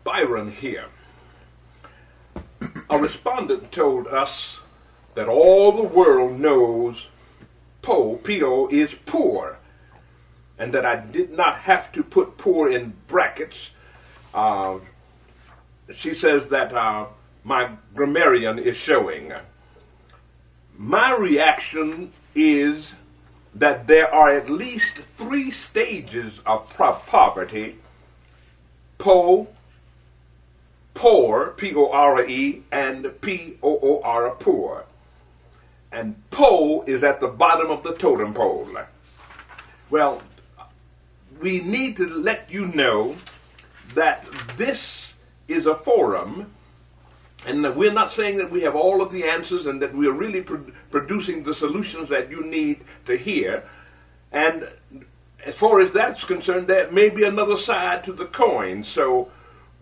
Byron here. A respondent told us that all the world knows P-O is poor, and that I did not have to put poor in brackets. She says that my grammarian is showing. My reaction is that there are at least 3 stages of poverty: poor, P-O-R-E, and P-O-O-R, poor. And po is at the bottom of the totem pole. Well, we need to let you know that this is a forum, and that we're not saying that we have all of the answers and that we're really producing the solutions that you need to hear. And as far as that's concerned, there may be another side to the coin. So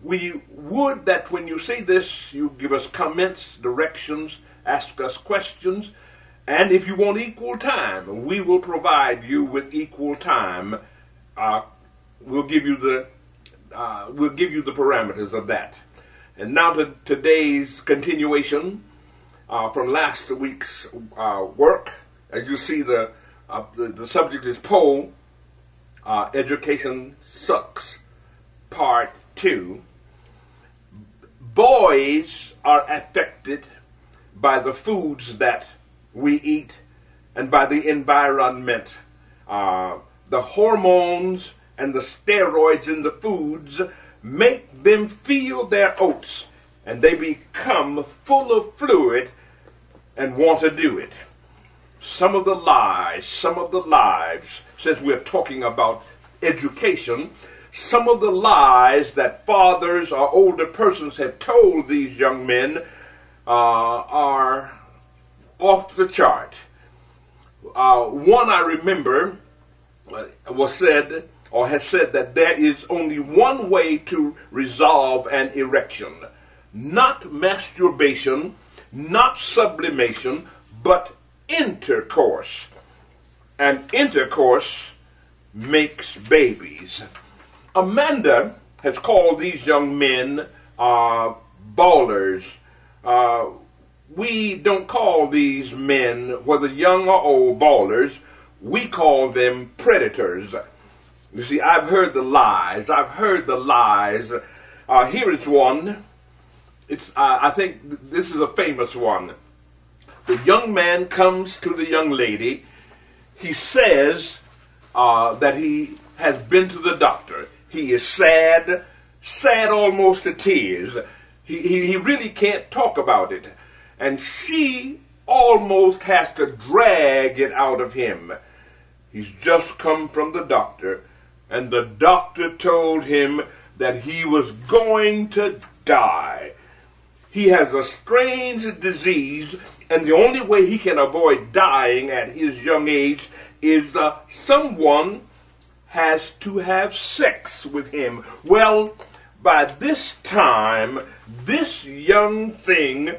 we would that when you see this, you give us comments, directions, ask us questions, and if you want equal time, we will provide you with equal time. We'll give you the parameters of that. And now to today's continuation from last week's work. As you see, the subject is Poe, Education Sucks, Part 2. Boys are affected by the foods that we eat and by the environment. The hormones and the steroids in the foods make them feel their oats, and they become full of fluid and want to do it. Some of the lies, since we're talking about education, some of the lies that fathers or older persons have told these young men are off the chart. One I remember has said that there is only one way to resolve an erection: not masturbation, not sublimation, but intercourse. And intercourse makes babies. Amanda has called these young men ballers. We don't call these men, whether young or old, ballers. We call them predators. You see, I've heard the lies. Here is one. I think this is a famous one. The young man comes to the young lady. He says that he has been to the doctor. He is sad almost to tears. He really can't talk about it. And she almost has to drag it out of him. He's just come from the doctor, and the doctor told him that he was going to die. He has a strange disease, and the only way he can avoid dying at his young age is someone has to have sex with him. Well, by this time, this young thing,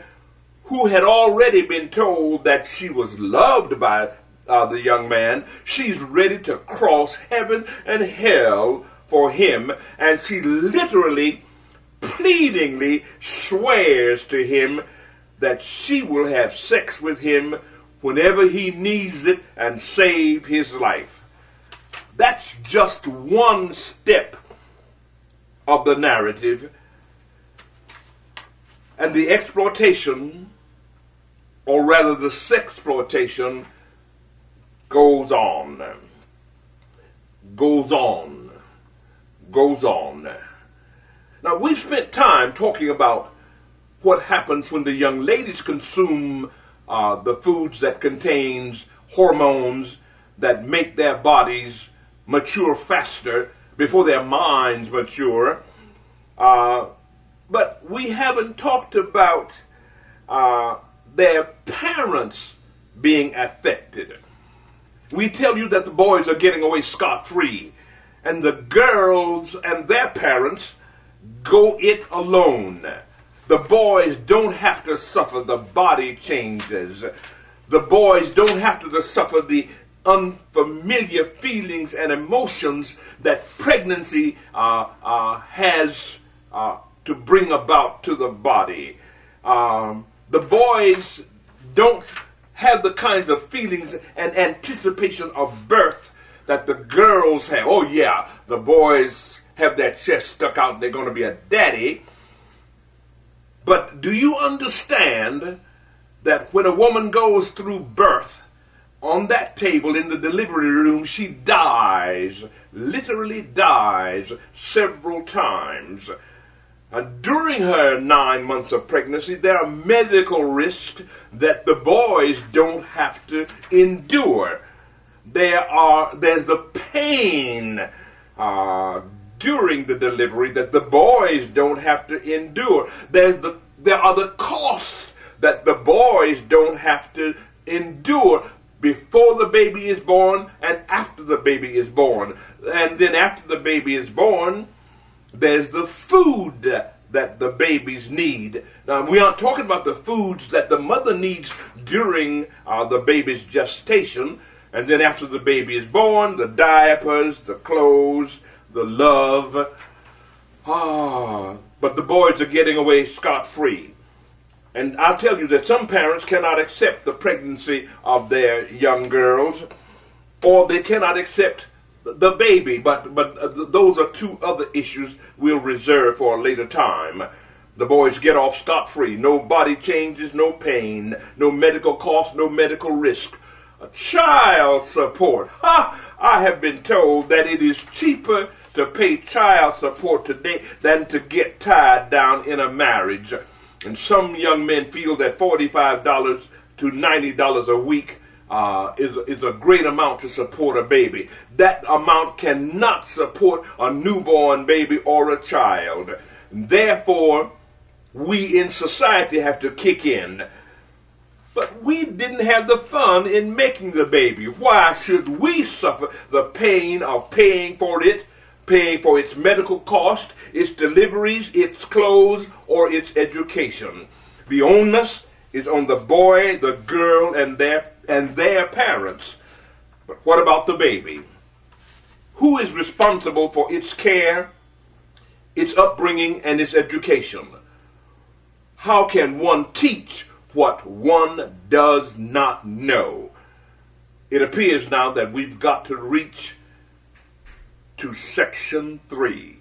who had already been told that she was loved by the young man, she's ready to cross heaven and hell for him, and she literally, pleadingly swears to him that she will have sex with him whenever he needs it and save his life. That's just one step of the narrative, and the exploitation, or rather the sexploitation, goes on. Now, we've spent time talking about what happens when the young ladies consume the foods that contains hormones that make their bodies mature faster before their minds mature. But we haven't talked about their parents being affected. We tell you that the boys are getting away scot-free, and the girls and their parents go it alone. The boys don't have to suffer the body changes. The boys don't have to suffer the unfamiliar feelings and emotions that pregnancy has to bring about to the body. The boys don't have the kinds of feelings and anticipation of birth that the girls have. Oh yeah, the boys have their chest stuck out, they're going to be a daddy. But do you understand that when a woman goes through birth, on that table in the delivery room, she dies, literally dies several times. And during her 9 months of pregnancy, there are medical risks that the boys don't have to endure. There's the pain during the delivery that the boys don't have to endure. There are the costs that the boys don't have to endure before the baby is born and after the baby is born. And then after the baby is born, there's the food that the babies need. Now, we aren't talking about the foods that the mother needs during the baby's gestation. And then after the baby is born, the diapers, the clothes, the love. But the boys are getting away scot-free. And I'll tell you that some parents cannot accept the pregnancy of their young girls, or they cannot accept the baby. But those are two other issues we'll reserve for a later time. The boys get off scot-free. No body changes, no pain, no medical cost, no medical risk. Child support. I have been told that it is cheaper to pay child support today than to get tied down in a marriage. And some young men feel that $45 to $90 a week is a great amount to support a baby. That amount cannot support a newborn baby or a child. Therefore, we in society have to kick in. But we didn't have the fun in making the baby. Why should we suffer the pain of paying for it, paying for its medical cost, its deliveries, its clothes, or its education? The onus is on the boy, the girl, and their parents. But what about the baby? Who is responsible for its care, its upbringing, and its education? How can one teach what one does not know? It appears now that we've got to reach to section 3.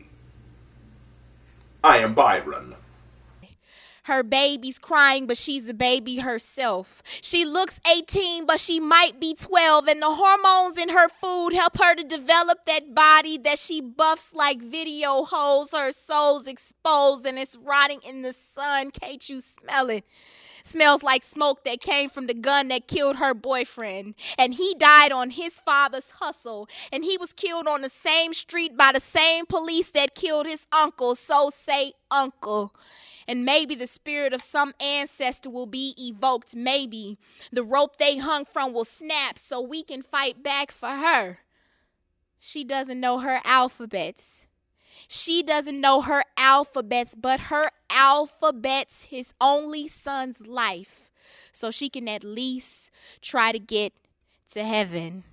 I am Byron. Her baby's crying, but she's a baby herself. She looks 18, but she might be 12, and the hormones in her food help her to develop that body that she buffs like video hoes. Her soul's exposed, and it's rotting in the sun. Can't you smell it? Smells like smoke that came from the gun that killed her boyfriend. And he died on his father's hustle. And he was killed on the same street by the same police that killed his uncle. So say uncle. And maybe the spirit of some ancestor will be evoked. Maybe the rope they hung from will snap so we can fight back for her. She doesn't know her alphabets. She doesn't know her alphabets, but her alphabet's his only son's life. So she can at least try to get to heaven.